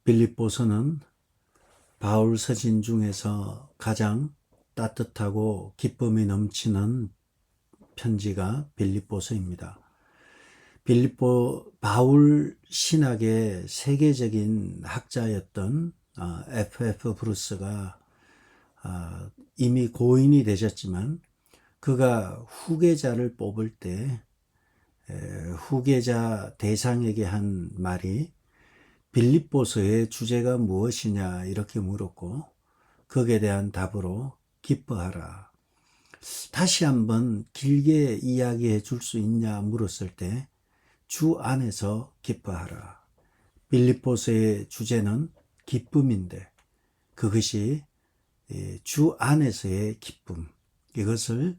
빌립보서는 바울 서신 중에서 가장 따뜻하고 기쁨이 넘치는 편지가 빌립보서입니다. 바울 신학의 세계적인 학자였던 F.F. 브루스가 이미 고인이 되셨지만 그가 후계자를 뽑을 때 후계자 대상에게 한 말이 빌립보서의 주제가 무엇이냐 이렇게 물었고 거기에 대한 답으로 기뻐하라. 다시 한번 길게 이야기해 줄 수 있냐 물었을 때 주 안에서 기뻐하라. 빌립보서의 주제는 기쁨인데 그것이 주 안에서의 기쁨, 이것을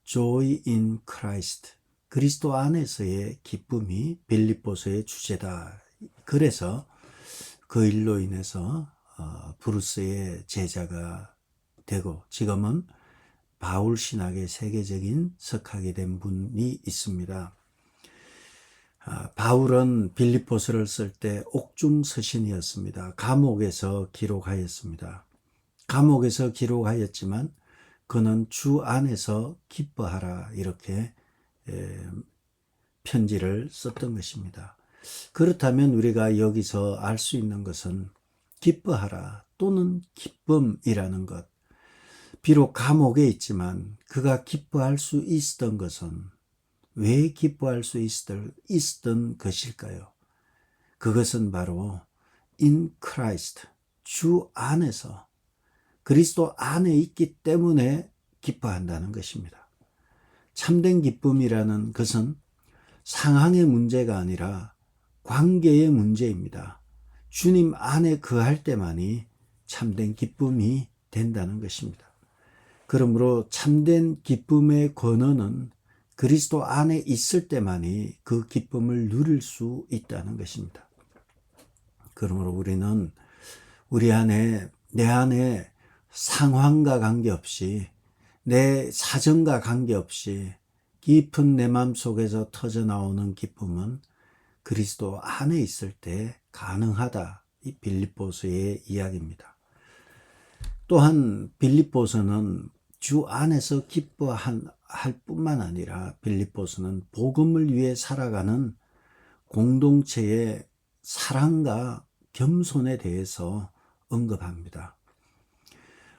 Joy in Christ, 그리스도 안에서의 기쁨이 빌립보서의 주제다. 그래서 그 일로 인해서 브루스의 제자가 되고 지금은 바울 신학의 세계적인 석학이 된 분이 있습니다. 바울은 빌립보서를 쓸 때 옥중 서신이었습니다. 감옥에서 기록하였습니다. 감옥에서 기록하였지만 그는 주 안에서 기뻐하라 이렇게 편지를 썼던 것입니다. 그렇다면 우리가 여기서 알 수 있는 것은 기뻐하라 또는 기쁨이라는 것. 비록 감옥에 있지만 그가 기뻐할 수 있었던 것은 왜 기뻐할 수 있었던 것일까요? 그것은 바로 in Christ, 주 안에서 그리스도 안에 있기 때문에 기뻐한다는 것입니다. 참된 기쁨이라는 것은 상황의 문제가 아니라 관계의 문제입니다. 주님 안에 거할 때만이 참된 기쁨이 된다는 것입니다. 그러므로 참된 기쁨의 권한은 그리스도 안에 있을 때만이 그 기쁨을 누릴 수 있다는 것입니다. 그러므로 우리는 내 안에 상황과 관계없이 내 사정과 관계없이 깊은 내 마음속에서 터져나오는 기쁨은 그리스도 안에 있을 때 가능하다. 이 빌립보서의 이야기입니다. 또한 빌립보서는 주 안에서 기뻐할 뿐만 아니라 빌립보서는 복음을 위해 살아가는 공동체의 사랑과 겸손에 대해서 언급합니다.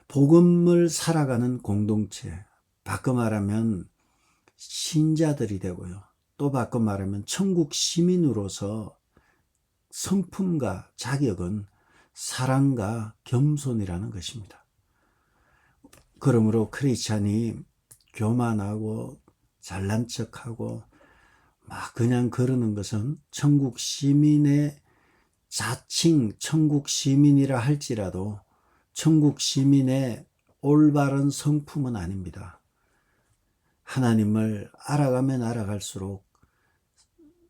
복음을 살아가는 공동체, 바꿔 말하면 신자들이 되고요. 또 바꿔 말하면 천국 시민으로서 성품과 자격은 사랑과 겸손이라는 것입니다. 그러므로 크리스찬이 교만하고 잘난 척하고 막 그냥 그러는 것은 천국 시민의 자칭 천국 시민이라 할지라도 천국 시민의 올바른 성품은 아닙니다. 하나님을 알아가면 알아갈수록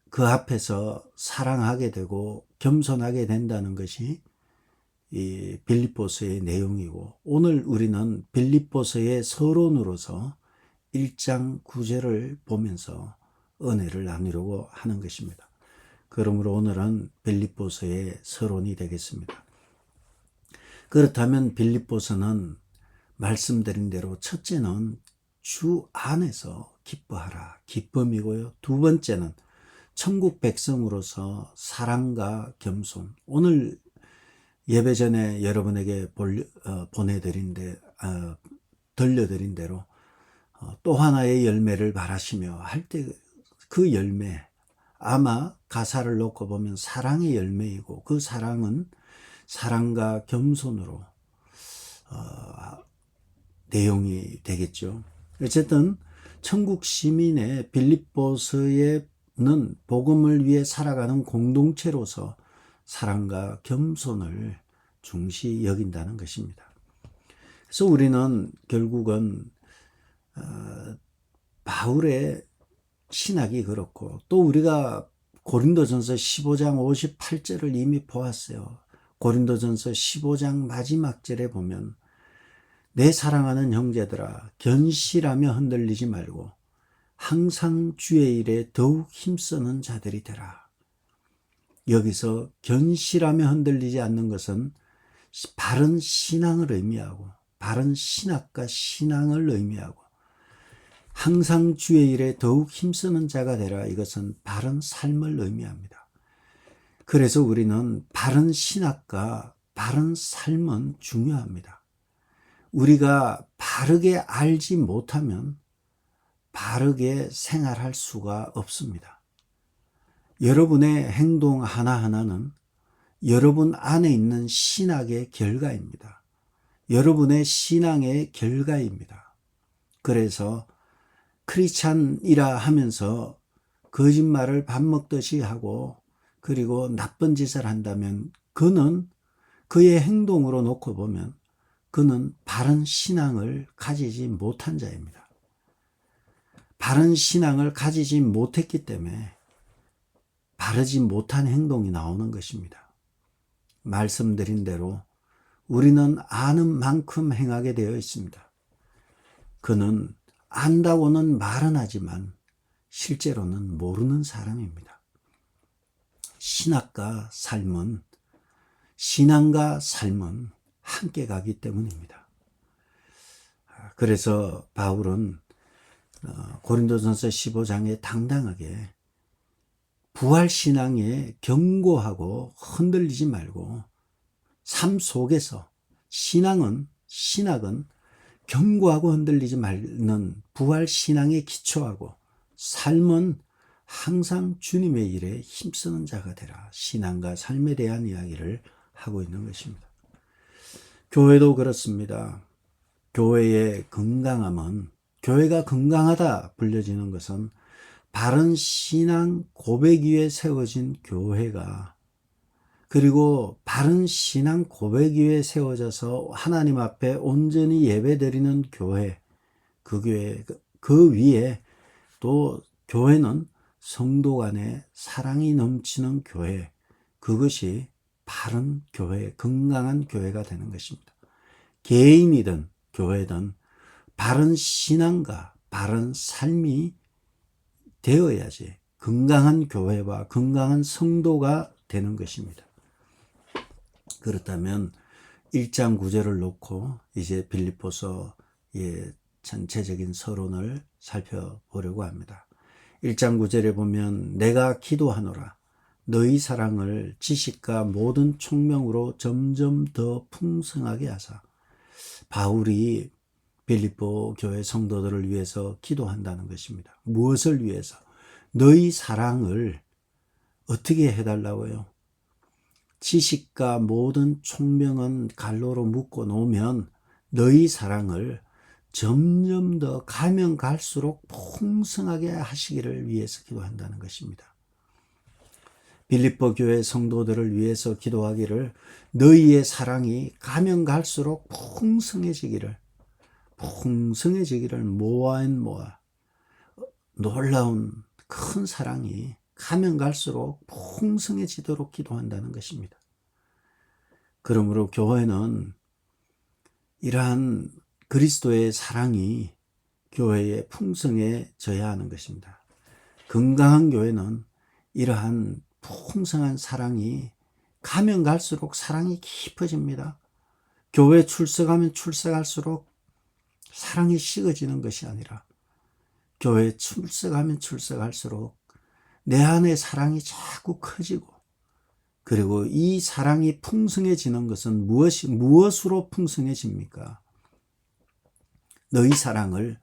그 앞에서 사랑하게 되고 겸손하게 된다는 것이 이 빌립보서의 내용이고 오늘 우리는 빌립보서의 서론으로서 1장 9절을 보면서 은혜를 나누려고 하는 것입니다. 그러므로 오늘은 빌립보서의 서론이 되겠습니다. 그렇다면 빌립보서는 말씀드린 대로 첫째는 주 안에서 기뻐하라, 기쁨이고요. 두 번째는 천국 백성으로서 사랑과 겸손. 오늘 예배 전에 여러분에게 들려드린 대로 또 하나의 열매를 바라시며 할 때 그 열매, 아마 가사를 놓고 보면 사랑의 열매이고 그 사랑은 사랑과 겸손으로 내용이 되겠죠. 어쨌든 천국 시민의 빌립보서에는 복음을 위해 살아가는 공동체로서 사랑과 겸손을 중시 여긴다는 것입니다. 그래서 우리는 결국은 바울의 신학이 그렇고 또 우리가 고린도전서 15장 58절을 이미 보았어요. 고린도전서 15장 마지막 절에 보면 내 사랑하는 형제들아 견실하며 흔들리지 말고 항상 주의 일에 더욱 힘쓰는 자들이 되라. 여기서 견실하며 흔들리지 않는 것은 바른 신앙을 의미하고 바른 신학과 신앙을 의미하고 항상 주의 일에 더욱 힘쓰는 자가 되라. 이것은 바른 삶을 의미합니다. 그래서 우리는 바른 신학과 바른 삶은 중요합니다. 우리가 바르게 알지 못하면 바르게 생활할 수가 없습니다. 여러분의 행동 하나하나는 여러분 안에 있는 신학의 결과입니다. 여러분의 신앙의 결과입니다. 그래서 크리스찬이라 하면서 거짓말을 밥 먹듯이 하고 그리고 나쁜 짓을 한다면 그는 그의 행동으로 놓고 보면 그는 바른 신앙을 가지지 못한 자입니다. 바른 신앙을 가지지 못했기 때문에 바르지 못한 행동이 나오는 것입니다. 말씀드린 대로 우리는 아는 만큼 행하게 되어 있습니다. 그는 안다고는 말은 하지만 실제로는 모르는 사람입니다. 신앙과 삶은 함께 가기 때문입니다. 그래서 바울은 고린도전서 15장에 당당하게 부활신앙에 경고하고 흔들리지 말고 삶 속에서 신학은 경고하고 흔들리지 말는 부활신앙에 기초하고 삶은 항상 주님의 일에 힘쓰는 자가 되라. 신앙과 삶에 대한 이야기를 하고 있는 것입니다. 교회도 그렇습니다. 교회의 건강함은 교회가 건강하다 불려지는 것은 바른 신앙 고백 위에 세워진 교회가 그리고 바른 신앙 고백 위에 세워져서 하나님 앞에 온전히 예배드리는 교회, 그 위에 또 교회는 성도 간에 사랑이 넘치는 교회, 그것이 바른 교회, 건강한 교회가 되는 것입니다. 개인이든 교회든 바른 신앙과 바른 삶이 되어야지 건강한 교회와 건강한 성도가 되는 것입니다. 그렇다면 1장 9절을 놓고 이제 빌립보서의 전체적인 서론을 살펴보려고 합니다. 1장 9절에 보면 내가 기도하노라 너희 사랑을 지식과 모든 총명으로 점점 더 풍성하게 하사. 바울이 빌립보 교회 성도들을 위해서 기도한다는 것입니다. 무엇을 위해서? 너희 사랑을 어떻게 해달라고요? 지식과 모든 총명은 갈로로 묶어 놓으면 너희 사랑을 점점 더 가면 갈수록 풍성하게 하시기를 위해서 기도한다는 것입니다. 빌립보 교회 성도들을 위해서 기도하기를 너희의 사랑이 가면 갈수록 풍성해지기를 모아 놀라운 큰 사랑이 가면 갈수록 풍성해지도록 기도한다는 것입니다. 그러므로 교회는 이러한 그리스도의 사랑이 교회에 풍성해져야 하는 것입니다. 건강한 교회는 이러한 풍성한 사랑이 가면 갈수록 사랑이 깊어집니다. 교회 출석하면 출석할수록 사랑이 식어지는 것이 아니라 교회 출석하면 출석할수록 내 안에 사랑이 자꾸 커지고 그리고 이 사랑이 풍성해지는 것은 무엇으로 풍성해집니까? 너희 사랑을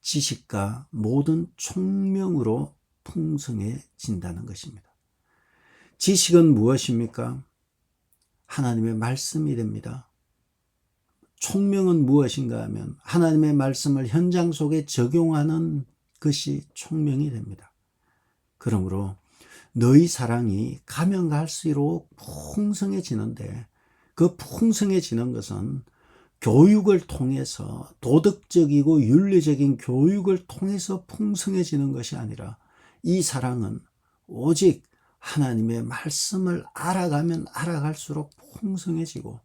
지식과 모든 총명으로 풍성해진다는 것입니다. 지식은 무엇입니까? 하나님의 말씀이 됩니다. 총명은 무엇인가 하면 하나님의 말씀을 현장 속에 적용하는 것이 총명이 됩니다. 그러므로 너희 사랑이 가면 갈수록 풍성해지는데 그 풍성해지는 것은 교육을 통해서 도덕적이고 윤리적인 교육을 통해서 풍성해지는 것이 아니라 이 사랑은 오직 하나님의 말씀을 알아가면 알아갈수록 풍성해지고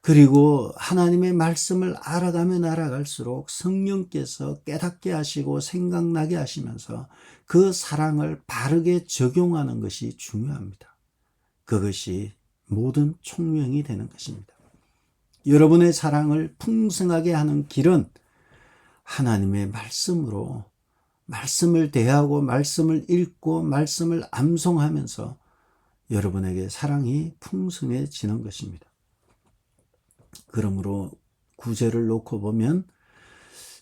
그리고 하나님의 말씀을 알아가면 알아갈수록 성령께서 깨닫게 하시고 생각나게 하시면서 그 사랑을 바르게 적용하는 것이 중요합니다. 그것이 모든 총명이 되는 것입니다. 여러분의 사랑을 풍성하게 하는 길은 하나님의 말씀으로 말씀을 대하고 말씀을 읽고 말씀을 암송하면서 여러분에게 사랑이 풍성해지는 것입니다. 그러므로 구절을 놓고 보면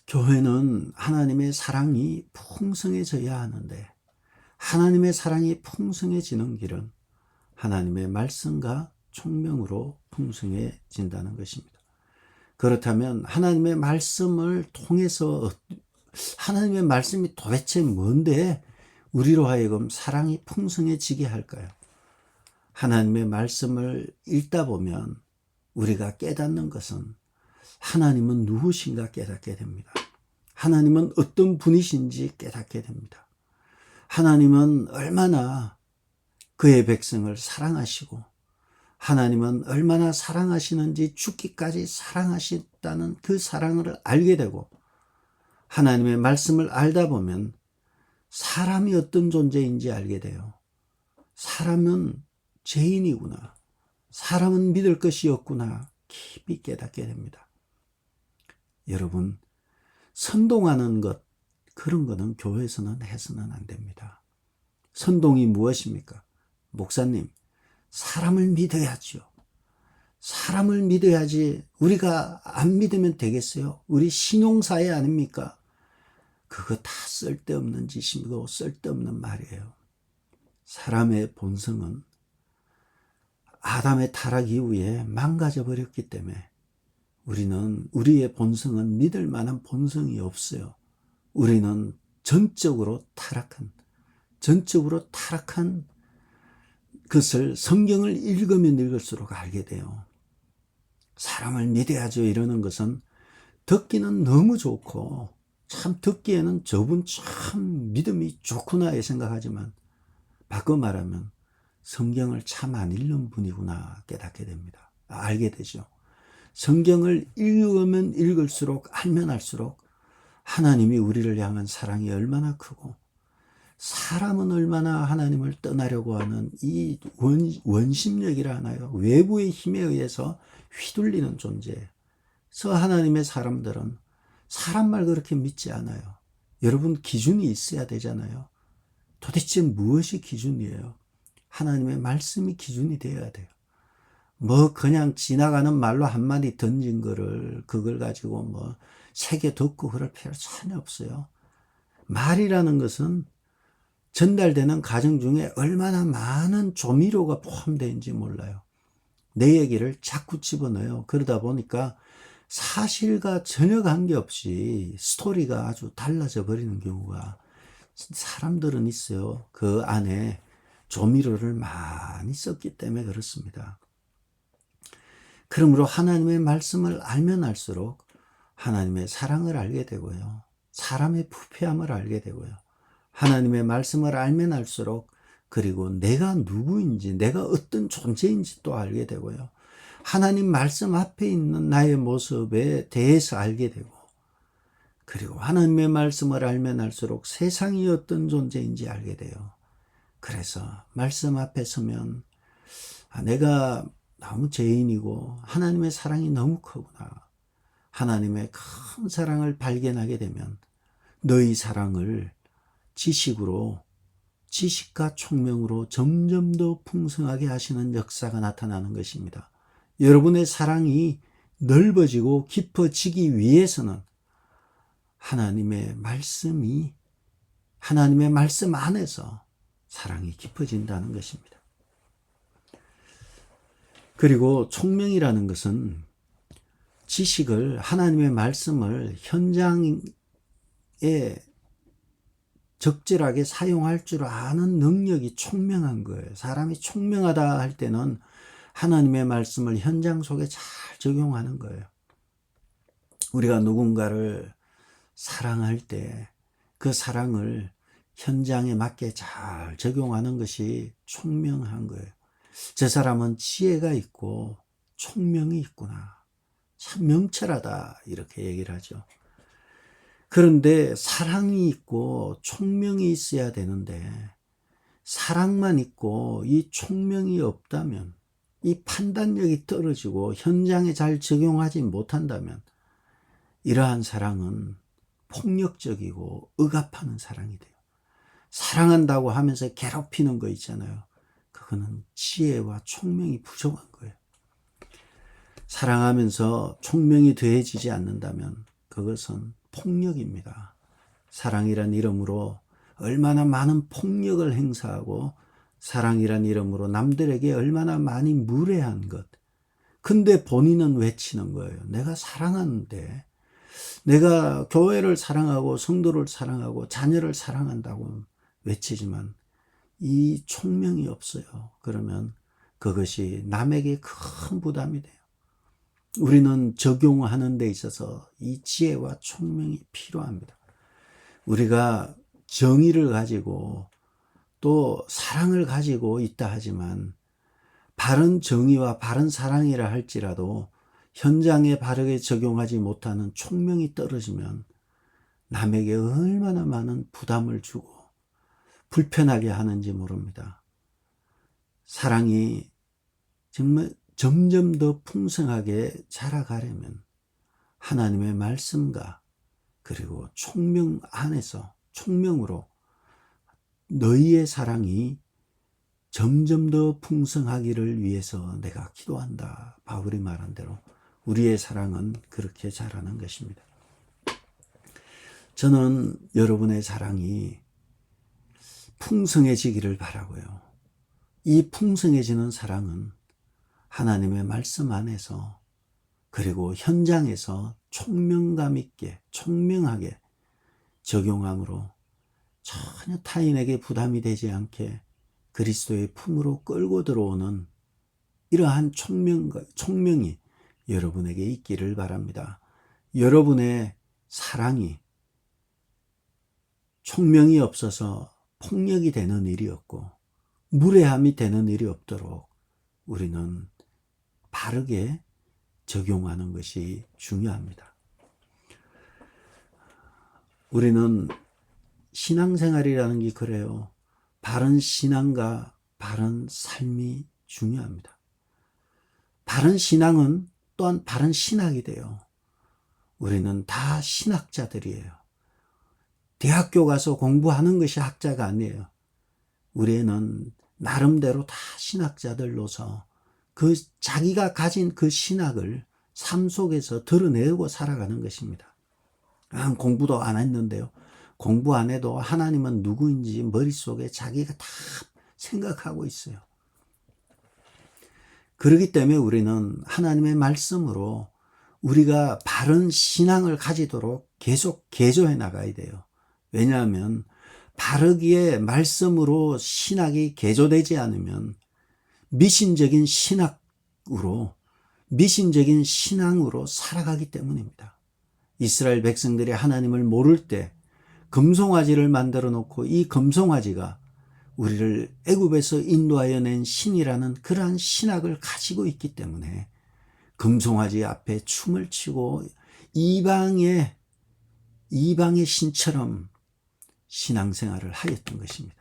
교회는 하나님의 사랑이 풍성해져야 하는데 하나님의 사랑이 풍성해지는 길은 하나님의 말씀과 총명으로 풍성해진다는 것입니다. 그렇다면 하나님의 말씀을 통해서 하나님의 말씀이 도대체 뭔데 우리로 하여금 사랑이 풍성해지게 할까요? 하나님의 말씀을 읽다 보면 우리가 깨닫는 것은 하나님은 누구신가 깨닫게 됩니다. 하나님은 어떤 분이신지 깨닫게 됩니다. 하나님은 얼마나 그의 백성을 사랑하시고 하나님은 얼마나 사랑하시는지 죽기까지 사랑하셨다는 그 사랑을 알게 되고 하나님의 말씀을 알다 보면 사람이 어떤 존재인지 알게 돼요. 사람은 죄인이구나. 사람은 믿을 것이 없구나. 깊이 깨닫게 됩니다. 여러분, 선동하는 것, 그런 거는 교회에서는 해서는 안 됩니다. 선동이 무엇입니까? 목사님, 사람을 믿어야죠. 사람을 믿어야지 우리가 안 믿으면 되겠어요? 우리 신용사회 아닙니까? 그거 다 쓸데없는 짓이고 쓸데없는 말이에요. 사람의 본성은 아담의 타락 이후에 망가져 버렸기 때문에 우리의 본성은 믿을 만한 본성이 없어요. 우리는 전적으로 타락한 것을 성경을 읽으면 읽을수록 알게 돼요. 사람을 믿어야죠 이러는 것은 듣기는 너무 좋고 참 듣기에는 저분 참 믿음이 좋구나 생각하지만 바꿔 말하면 성경을 참 안 읽는 분이구나 깨닫게 됩니다. 알게 되죠. 성경을 읽으면 읽을수록 알면 알수록 하나님이 우리를 향한 사랑이 얼마나 크고 사람은 얼마나 하나님을 떠나려고 하는 이 원심력이라 하나요? 외부의 힘에 의해서 휘둘리는 존재예요. 그래서 하나님의 사람들은 사람 말 그렇게 믿지 않아요. 여러분 기준이 있어야 되잖아요. 도대체 무엇이 기준이에요? 하나님의 말씀이 기준이 되어야 돼요. 뭐 그냥 지나가는 말로 한마디 던진 그걸 가지고 뭐 새겨 듣고 그럴 필요 전혀 없어요. 말이라는 것은 전달되는 과정 중에 얼마나 많은 조미료가 포함되어 있는지 몰라요. 내 얘기를 자꾸 집어넣어요. 그러다 보니까 사실과 전혀 관계없이 스토리가 아주 달라져 버리는 경우가 사람들은 있어요. 그 안에 조미료를 많이 썼기 때문에 그렇습니다. 그러므로 하나님의 말씀을 알면 알수록 하나님의 사랑을 알게 되고요. 사람의 부패함을 알게 되고요. 하나님의 말씀을 알면 알수록 그리고 내가 누구인지 내가 어떤 존재인지 또 알게 되고요. 하나님 말씀 앞에 있는 나의 모습에 대해서 알게 되고 그리고 하나님의 말씀을 알면 알수록 세상이 어떤 존재인지 알게 돼요. 그래서 말씀 앞에 서면 내가 너무 죄인이고 하나님의 사랑이 너무 크구나. 하나님의 큰 사랑을 발견하게 되면 너희 사랑을 지식과 총명으로 점점 더 풍성하게 하시는 역사가 나타나는 것입니다. 여러분의 사랑이 넓어지고 깊어지기 위해서는 하나님의 말씀 안에서 사랑이 깊어진다는 것입니다. 그리고 총명이라는 것은 하나님의 말씀을 현장에 적절하게 사용할 줄 아는 능력이 총명한 거예요. 사람이 총명하다 할 때는 하나님의 말씀을 현장 속에 잘 적용하는 거예요. 우리가 누군가를 사랑할 때 그 사랑을 현장에 맞게 잘 적용하는 것이 총명한 거예요. 저 사람은 지혜가 있고 총명이 있구나. 참 명철하다. 이렇게 얘기를 하죠. 그런데 사랑이 있고 총명이 있어야 되는데 사랑만 있고 이 총명이 없다면, 이 판단력이 떨어지고 현장에 잘 적용하지 못한다면 이러한 사랑은 폭력적이고 억압하는 사랑이 돼요. 사랑한다고 하면서 괴롭히는 거 있잖아요. 그거는 지혜와 총명이 부족한 거예요. 사랑하면서 총명이 더해지지 않는다면 그것은 폭력입니다. 사랑이란 이름으로 얼마나 많은 폭력을 행사하고 사랑이란 이름으로 남들에게 얼마나 많이 무례한 것. 근데 본인은 외치는 거예요. 내가 사랑하는데, 내가 교회를 사랑하고 성도를 사랑하고 자녀를 사랑한다고 외치지만 이 총명이 없어요. 그러면 그것이 남에게 큰 부담이 돼요. 우리는 적용하는 데 있어서 이 지혜와 총명이 필요합니다. 우리가 정의를 가지고 또 사랑을 가지고 있다 하지만 바른 정의와 바른 사랑이라 할지라도 현장에 바르게 적용하지 못하는 총명이 떨어지면 남에게 얼마나 많은 부담을 주고 불편하게 하는지 모릅니다. 사랑이 정말 점점 더 풍성하게 자라가려면 하나님의 말씀과 그리고 총명 안에서 총명으로 너희의 사랑이 점점 더 풍성하기를 위해서 내가 기도한다. 바울이 말한 대로 우리의 사랑은 그렇게 자라는 것입니다. 저는 여러분의 사랑이 풍성해지기를 바라고요. 이 풍성해지는 사랑은 하나님의 말씀 안에서 그리고 현장에서 총명감 있게 총명하게 적용함으로 전혀 타인에게 부담이 되지 않게 그리스도의 품으로 끌고 들어오는 이러한 총명이 여러분에게 있기를 바랍니다. 여러분의 사랑이 총명이 없어서 폭력이 되는 일이 없고 무례함이 되는 일이 없도록 우리는 바르게 적용하는 것이 중요합니다. 우리는 신앙생활이라는 게 그래요. 바른 신앙과 바른 삶이 중요합니다. 바른 신앙은 또한 바른 신학이 돼요. 우리는 다 신학자들이에요. 대학교 가서 공부하는 것이 학자가 아니에요. 우리는 나름대로 다 신학자들로서 그 자기가 가진 그 신학을 삶 속에서 드러내고 살아가는 것입니다. 공부도 안 했는데요. 공부 안 해도 하나님은 누구인지 머릿속에 자기가 다 생각하고 있어요. 그렇기 때문에 우리는 하나님의 말씀으로 우리가 바른 신앙을 가지도록 계속 개조해 나가야 돼요. 왜냐하면 바르게 말씀으로 신학이 개조되지 않으면 미신적인 신앙으로 살아가기 때문입니다. 이스라엘 백성들이 하나님을 모를 때 금송아지를 만들어 놓고 이 금송아지가 우리를 애굽에서 인도하여 낸 신이라는 그러한 신학을 가지고 있기 때문에 금송아지 앞에 춤을 추고 이방의 신처럼 신앙생활을 하였던 것입니다.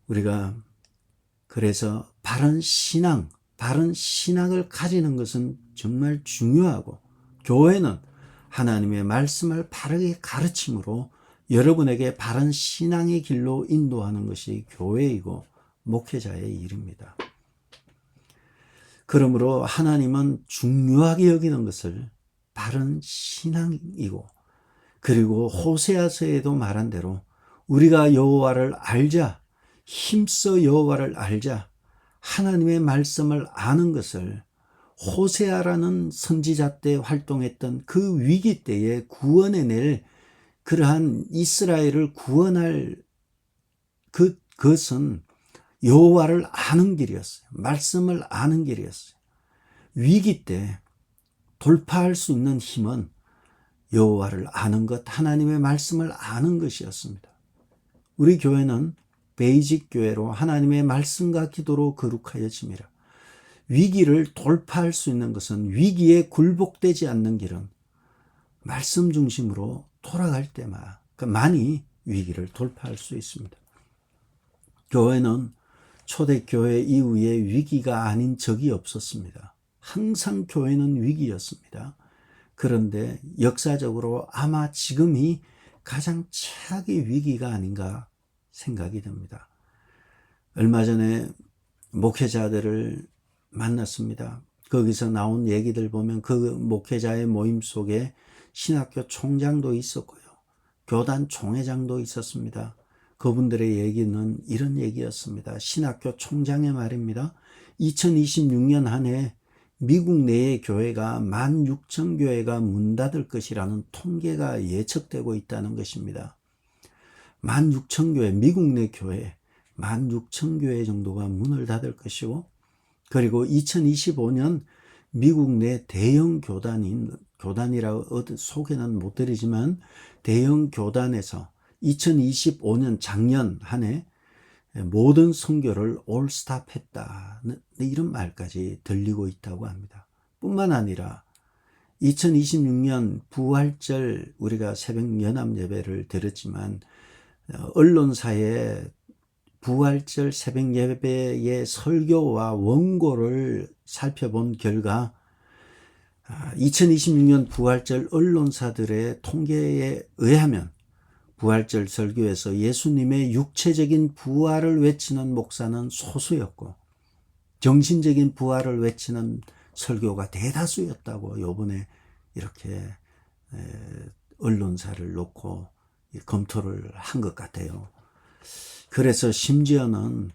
우리가 그래서 바른 신앙을 가지는 것은 정말 중요하고 교회는 하나님의 말씀을 바르게 가르침으로 여러분에게 바른 신앙의 길로 인도하는 것이 교회이고 목회자의 일입니다. 그러므로 하나님은 중요하게 여기는 것을 바른 신앙이고 그리고 호세아서에도 말한 대로 우리가 여호와를 알자, 힘써 여호와를 알자, 하나님의 말씀을 아는 것을 호세아라는 선지자 때 활동했던 그 위기 때에 구원해낼 그러한 이스라엘을 구원할 그것은 여호와를 아는 길이었어요. 말씀을 아는 길이었어요. 위기 때 돌파할 수 있는 힘은 여호와를 아는 것, 하나님의 말씀을 아는 것이었습니다. 우리 교회는 베이직 교회로 하나님의 말씀과 기도로 거룩하여짐이라. 위기를 돌파할 수 있는 것은 위기에 굴복되지 않는 길은 말씀 중심으로 돌아갈 때만이 위기를 돌파할 수 있습니다. 교회는 초대교회 이후에 위기가 아닌 적이 없었습니다. 항상 교회는 위기였습니다. 그런데 역사적으로 아마 지금이 가장 최악의 위기가 아닌가 생각이 듭니다. 얼마 전에 목회자들을 만났습니다. 거기서 나온 얘기들 보면 그 목회자의 모임 속에 신학교 총장도 있었고요. 교단 총회장도 있었습니다. 그분들의 얘기는 이런 얘기였습니다. 신학교 총장의 말입니다. 2026년 한 해 미국 내의 교회가 16,000교회가 문 닫을 것이라는 통계가 예측되고 있다는 것입니다. 16,000교회, 미국 내 교회 16,000교회 정도가 문을 닫을 것이고, 그리고 2025년 미국 내 대형 교단이라고 소개는 못 드리지만 대형 교단에서 2025년 작년 한 해 모든 선교를 올 스탑했다, 이런 말까지 들리고 있다고 합니다. 뿐만 아니라 2026년 부활절 우리가 새벽 연합 예배를 드렸지만 언론사에 부활절 새벽 예배의 설교와 원고를 살펴본 결과 2026년 부활절 언론사들의 통계에 의하면 부활절 설교에서 예수님의 육체적인 부활을 외치는 목사는 소수였고 정신적인 부활을 외치는 설교가 대다수였다고 요번에 이렇게 언론사를 놓고 검토를 한 것 같아요. 그래서 심지어는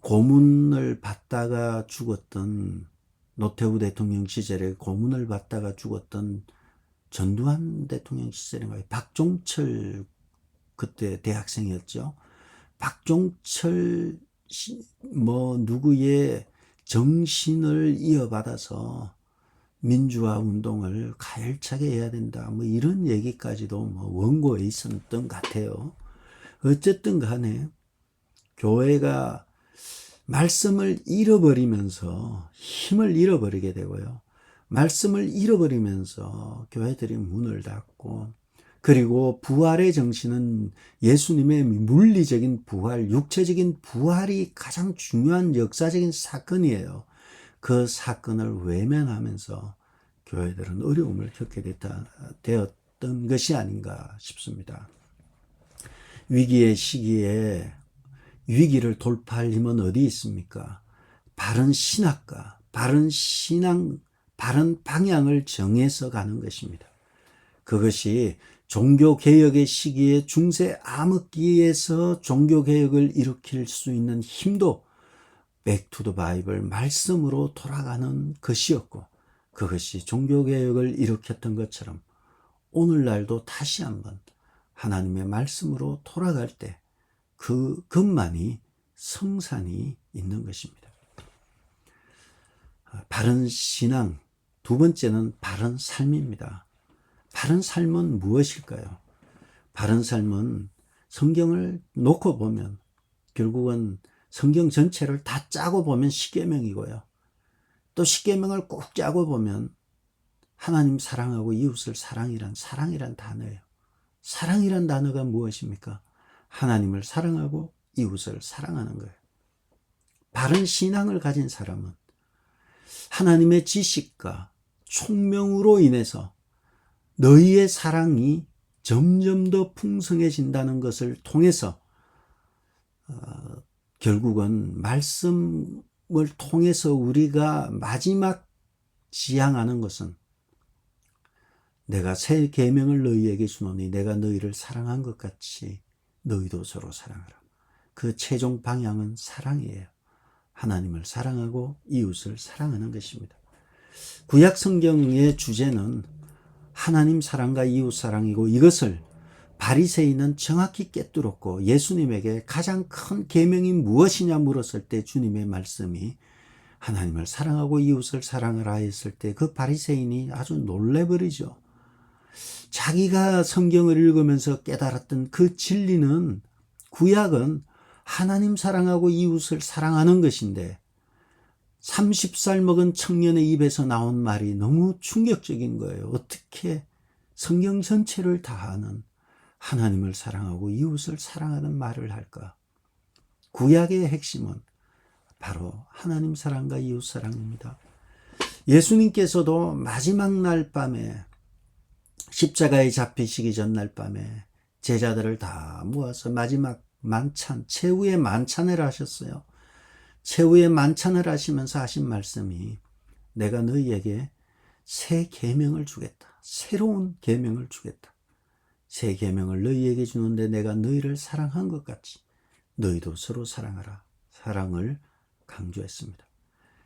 고문을 받다가 죽었던, 노태우 대통령 시절에 고문을 받다가 죽었던 전두환 대통령 시절인가요? 박종철, 그때 대학생이었죠. 박종철 누구의 정신을 이어받아서 민주화 운동을 가열차게 해야 된다, 이런 얘기까지도 원고에 있었던 것 같아요. 어쨌든 간에 교회가 말씀을 잃어버리면서 힘을 잃어버리게 되고요. 말씀을 잃어버리면서 교회들이 문을 닫고, 그리고 부활의 정신은 예수님의 물리적인 부활, 육체적인 부활이 가장 중요한 역사적인 사건이에요. 그 사건을 외면하면서 교회들은 어려움을 겪게 되었던 것이 아닌가 싶습니다. 위기의 시기에 위기를 돌파할 힘은 어디 있습니까? 바른 신학과 바른 신앙, 바른 방향을 정해서 가는 것입니다. 그것이 종교개혁의 시기에 중세 암흑기에서 종교개혁을 일으킬 수 있는 힘도 백투더 바이블 말씀으로 돌아가는 것이었고, 그것이 종교개혁을 일으켰던 것처럼 오늘날도 다시 한번 하나님의 말씀으로 돌아갈 때 그것만이 성산이 있는 것입니다. 바른 신앙, 두 번째는 바른 삶입니다. 바른 삶은 무엇일까요? 바른 삶은 성경을 놓고 보면 결국은 성경 전체를 다 짜고 보면 십계명이고요. 또 십계명을 꼭 짜고 보면 하나님 사랑하고 이웃을 사랑이란 단어예요. 사랑이란 단어가 무엇입니까? 하나님을 사랑하고 이웃을 사랑하는 거예요. 바른 신앙을 가진 사람은 하나님의 지식과 총명으로 인해서 너희의 사랑이 점점 더 풍성해진다는 것을 통해서 결국은 말씀을 통해서 우리가 마지막 지향하는 것은 내가 새 계명을 너희에게 주노니 내가 너희를 사랑한 것 같이 너희도 서로 사랑하라. 그 최종 방향은 사랑이에요. 하나님을 사랑하고 이웃을 사랑하는 것입니다. 구약 성경의 주제는 하나님 사랑과 이웃 사랑이고, 이것을 바리새인은 정확히 꿰뚫었고 예수님에게 가장 큰 계명이 무엇이냐 물었을 때 주님의 말씀이 하나님을 사랑하고 이웃을 사랑하라 했을 때 그 바리새인이 아주 놀래버리죠. 자기가 성경을 읽으면서 깨달았던 그 진리는, 구약은 하나님 사랑하고 이웃을 사랑하는 것인데 30살 먹은 청년의 입에서 나온 말이 너무 충격적인 거예요. 어떻게 성경 전체를 다 아는 하나님을 사랑하고 이웃을 사랑하는 말을 할까? 구약의 핵심은 바로 하나님 사랑과 이웃 사랑입니다. 예수님께서도 마지막 날 밤에 십자가에 잡히시기 전날 밤에 제자들을 다 모아서 마지막 만찬, 최후의 만찬을 하셨어요. 최후의 만찬을 하시면서 하신 말씀이 내가 너희에게 새 계명을 주겠다. 새로운 계명을 주겠다. 새 계명을 너희에게 주는데 내가 너희를 사랑한 것 같이 너희도 서로 사랑하라. 사랑을 강조했습니다.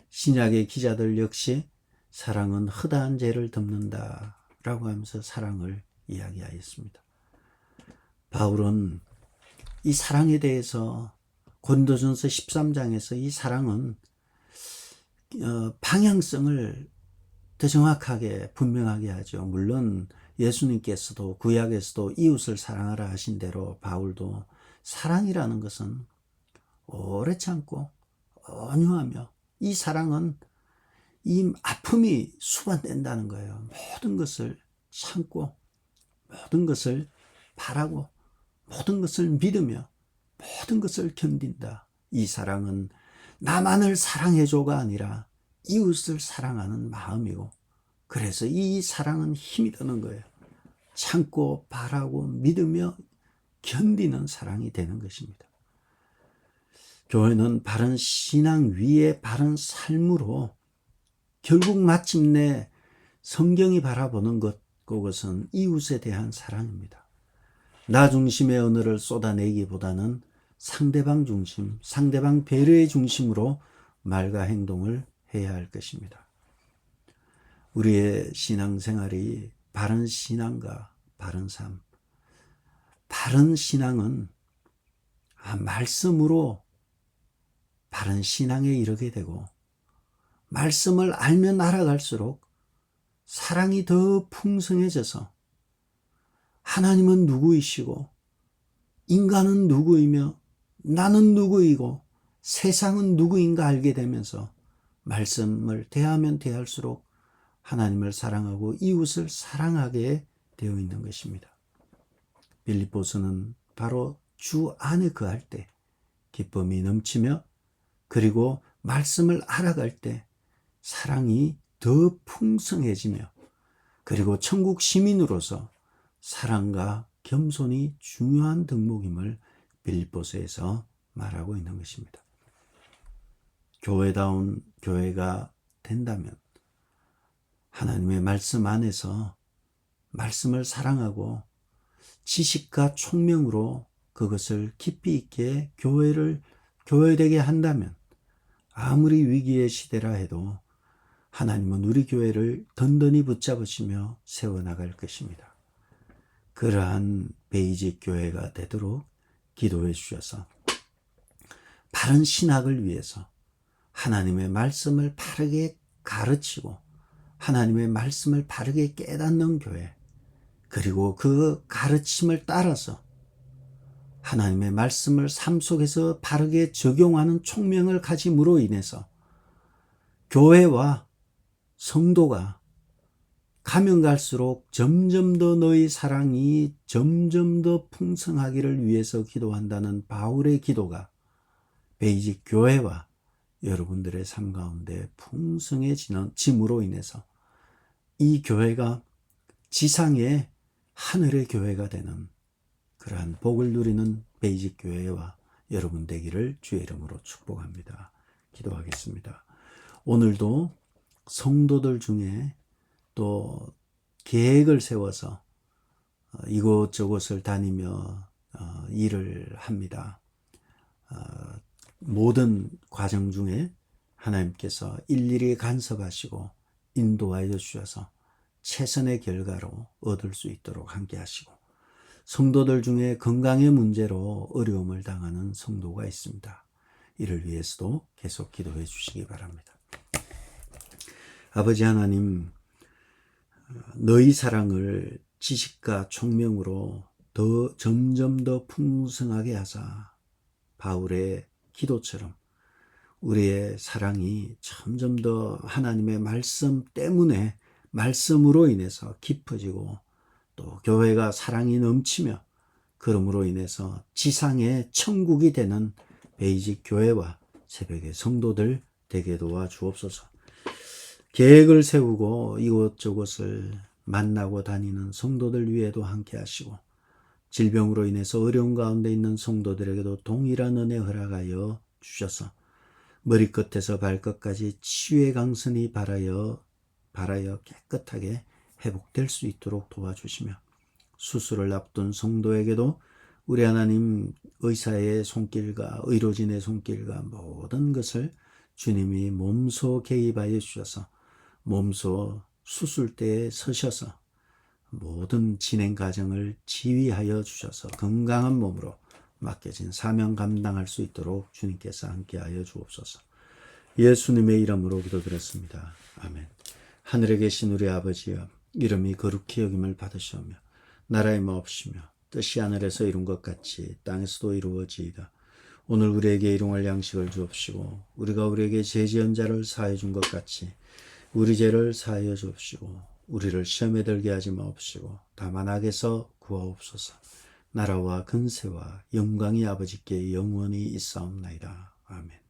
신약의 기자들 역시 사랑은 허다한 죄를 덮는다 라고 하면서 사랑을 이야기하였습니다. 바울은 이 사랑에 대해서 고린도전서 13장에서 이 사랑은 방향성을 더 정확하게 분명하게 하죠. 물론 예수님께서도 구약에서도 이웃을 사랑하라 하신 대로 바울도 사랑이라는 것은 오래 참고 온유하며 이 사랑은 이 아픔이 수반된다는 거예요. 모든 것을 참고 모든 것을 바라고 모든 것을 믿으며 모든 것을 견딘다. 이 사랑은 나만을 사랑해줘가 아니라 이웃을 사랑하는 마음이고 그래서 이 사랑은 힘이 드는 거예요. 참고 바라고 믿으며 견디는 사랑이 되는 것입니다. 교회는 바른 신앙 위에 바른 삶으로 결국 마침내 성경이 바라보는 그것은 이웃에 대한 사랑입니다. 나 중심의 언어를 쏟아내기보다는 상대방 중심, 상대방 배려의 중심으로 말과 행동을 해야 할 것입니다. 우리의 신앙생활이 바른 신앙과 바른 삶, 바른 신앙은 말씀으로 바른 신앙에 이르게 되고 말씀을 알면 알아갈수록 사랑이 더 풍성해져서 하나님은 누구이시고 인간은 누구이며 나는 누구이고 세상은 누구인가 알게 되면서 말씀을 대하면 대할수록 하나님을 사랑하고 이웃을 사랑하게 되어 있는 것입니다. 빌립보서는 바로 주 안에 거할 때 기쁨이 넘치며 그리고 말씀을 알아갈 때 사랑이 더 풍성해지며 그리고 천국 시민으로서 사랑과 겸손이 중요한 덕목임을 빌립보서에서 말하고 있는 것입니다. 교회다운 교회가 된다면 하나님의 말씀 안에서 말씀을 사랑하고 지식과 총명으로 그것을 깊이 있게 교회되게 한다면 아무리 위기의 시대라 해도 하나님은 우리 교회를 든든히 붙잡으시며 세워나갈 것입니다. 그러한 베이직 교회가 되도록 기도해 주셔서 바른 신학을 위해서 하나님의 말씀을 바르게 가르치고 하나님의 말씀을 바르게 깨닫는 교회 그리고 그 가르침을 따라서 하나님의 말씀을 삶 속에서 바르게 적용하는 총명을 가짐으로 인해서 교회와 성도가 가면 갈수록 점점 더 너희 사랑이 점점 더 풍성하기를 위해서 기도한다는 바울의 기도가 베이직 교회와 여러분들의 삶 가운데 풍성해짐으로 인해서 이 교회가 지상의 하늘의 교회가 되는 그러한 복을 누리는 베이직 교회와 여러분 되기를 주의 이름으로 축복합니다. 기도하겠습니다. 오늘도 성도들 중에 또 계획을 세워서 이곳저곳을 다니며 일을 합니다. 모든 과정 중에 하나님께서 일일이 간섭하시고 인도하여 주셔서 최선의 결과로 얻을 수 있도록 함께 하시고 성도들 중에 건강의 문제로 어려움을 당하는 성도가 있습니다. 이를 위해서도 계속 기도해 주시기 바랍니다. 아버지 하나님, 너희 사랑을 지식과 총명으로 점점 더 풍성하게 하사 바울의 기도처럼 우리의 사랑이 점점 더 하나님의 말씀 때문에 말씀으로 인해서 깊어지고 또 교회가 사랑이 넘치며 그러므로 인해서 지상의 천국이 되는 베이직 교회와 새벽의 성도들 되게 도와주옵소서. 계획을 세우고 이곳저곳을 만나고 다니는 성도들 위에도 함께 하시고 질병으로 인해서 어려운 가운데 있는 성도들에게도 동일한 은혜 허락하여 주셔서 머리끝에서 발끝까지 치유의 강선이 발하여 깨끗하게 회복될 수 있도록 도와주시며 수술을 앞둔 성도에게도 우리 하나님 의사의 손길과 의료진의 손길과 모든 것을 주님이 몸소 개입하여 주셔서 몸소 수술대에 서셔서 모든 진행 과정을 지휘하여 주셔서 건강한 몸으로 맡겨진 사명 감당할 수 있도록 주님께서 함께하여 주옵소서. 예수님의 이름으로 기도드렸습니다. 아멘. 하늘에 계신 우리 아버지여, 이름이 거룩히 여김을 받으시오며 나라의 마옵시며 뜻이 하늘에서 이룬 것 같이 땅에서도 이루어지이다. 오늘 우리에게 일용할 양식을 주옵시고 우리가 우리에게 죄지은 자를 사하여 준 것 같이 우리 죄를 사하여 주옵시고 우리를 시험에 들게 하지 마옵시고 다만 악에서 구하옵소서. 나라와 근세와 영광이 아버지께 영원히 있사옵나이다. 아멘.